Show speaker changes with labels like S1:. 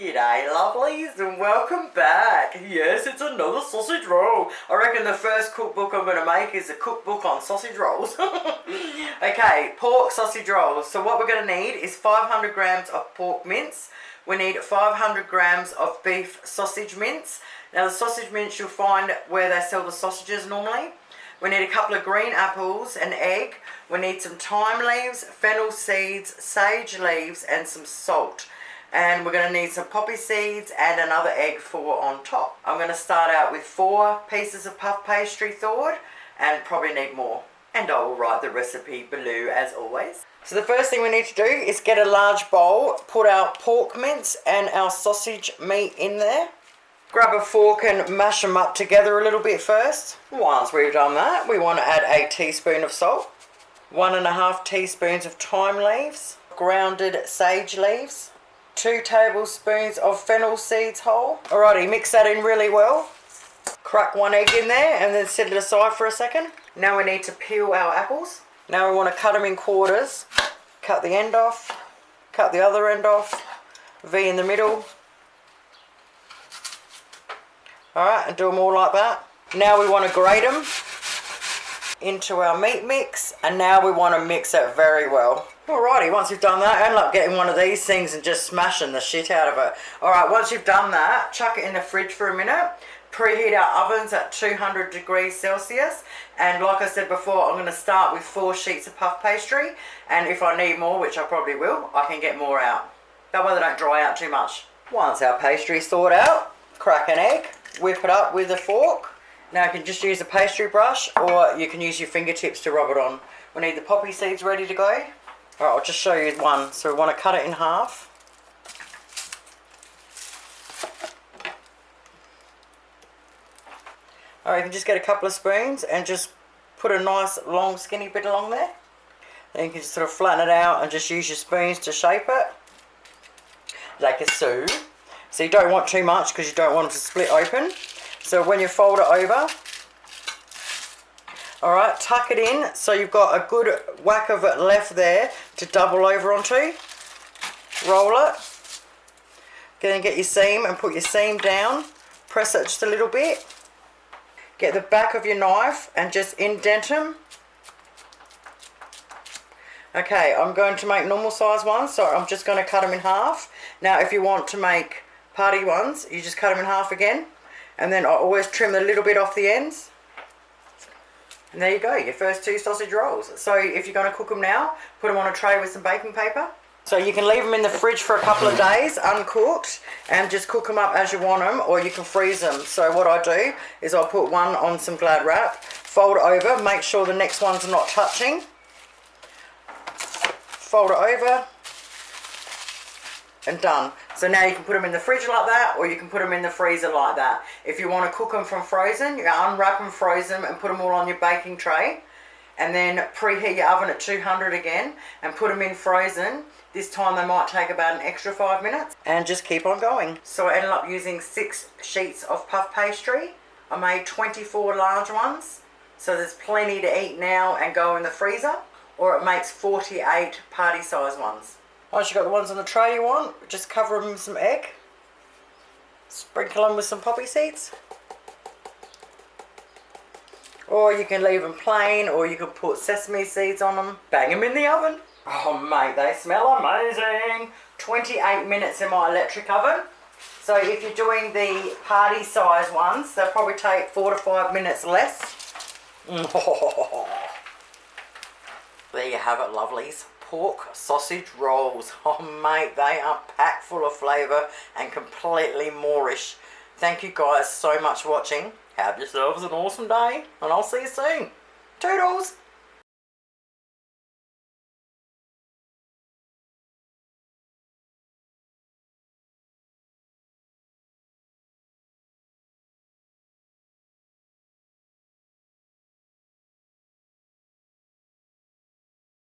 S1: G'day lovelies and welcome back. Yes, it's another sausage roll. I reckon the first cookbook I'm going to make is a cookbook on sausage rolls. Okay, pork sausage rolls. So what we're going to need is 500 grams of pork mince. We need 500 grams of beef sausage mince. Now the sausage mince you'll find where they sell the sausages normally. We need a couple of green apples, an egg. We need some thyme leaves, fennel seeds, sage leaves and some salt. And we're going to need some poppy seeds and another egg for on top. I'm going to start out with 4 pieces of puff pastry thawed and probably need more. And I will write the recipe below as always. So the first thing we need to do is get a large bowl, put our pork mince and our sausage meat in there. Grab a fork and mash them up together a little bit first. Once we've done that, we want to add a teaspoon of salt, 1.5 teaspoons of thyme leaves, grounded sage leaves, 2 tablespoons of fennel seeds whole. Alrighty, mix that in really well. Crack 1 egg in there and then set it aside for a second. Now we need to peel our apples. Now we want to cut them in quarters. Cut the end off, cut the other end off, V in the middle. Alright, and do them all like that. Now we want to grate them into our meat mix, and now we want to mix it very well. Alrighty, once you've done that, I ended up getting one of these things and just smashing the shit out of it. Alright, once you've done that, chuck it in the fridge for a minute. Preheat our ovens at 200 degrees Celsius. And like I said before, I'm going to start with 4 sheets of puff pastry. And if I need more, which I probably will, I can get more out. That way they don't dry out too much. Once our pastry's thawed out, crack an egg, whip it up with a fork. Now you can just use a pastry brush or you can use your fingertips to rub it on. We need the poppy seeds ready to go. Alright, I'll just show you one. So we want to cut it in half. Alright, you can just get a couple of spoons and just put a nice long skinny bit along there. Then you can just sort of flatten it out and just use your spoons to shape it. Like a so. So you don't want too much because you don't want it to split open. So when you fold it over, alright, tuck it in so you've got a good whack of it left there to double over onto. Roll it. Then get your seam and put your seam down. Press it just a little bit. Get the back of your knife and just indent them. Okay, I'm going to make normal size ones, so I'm just going to cut them in half. Now if you want to make party ones, you just cut them in half again. And then I always trim a little bit off the ends. And there you go, your first 2 sausage rolls. So if you're going to cook them now, put them on a tray with some baking paper. So you can leave them in the fridge for a couple of days uncooked and just cook them up as you want them, or you can freeze them. So what I do is I'll put one on some Glad wrap, fold it over, make sure the next one's not touching. Fold it over and done. So now you can put them in the fridge like that, or you can put them in the freezer like that. If you want to cook them from frozen, you unwrap them, froze them and put them all on your baking tray. And then preheat your oven at 200 again and put them in frozen. This time they might take about an extra 5 minutes and just keep on going. So I ended up using 6 sheets of puff pastry. I made 24 large ones. So there's plenty to eat now and go in the freezer, or it makes 48 party size ones. Once you've got the ones on the tray you want, just cover them with some egg. Sprinkle them with some poppy seeds. Or you can leave them plain, or you can put sesame seeds on them. Bang them in the oven. Oh mate, they smell amazing. 28 minutes in my electric oven. So if you're doing the party size ones, they'll probably take 4 to 5 minutes less. There you have it, lovelies. Pork sausage rolls. Oh mate, they are packed full of flavour and completely moreish. Thank you guys so much for watching. Have yourselves an awesome day and I'll see you soon. Toodles!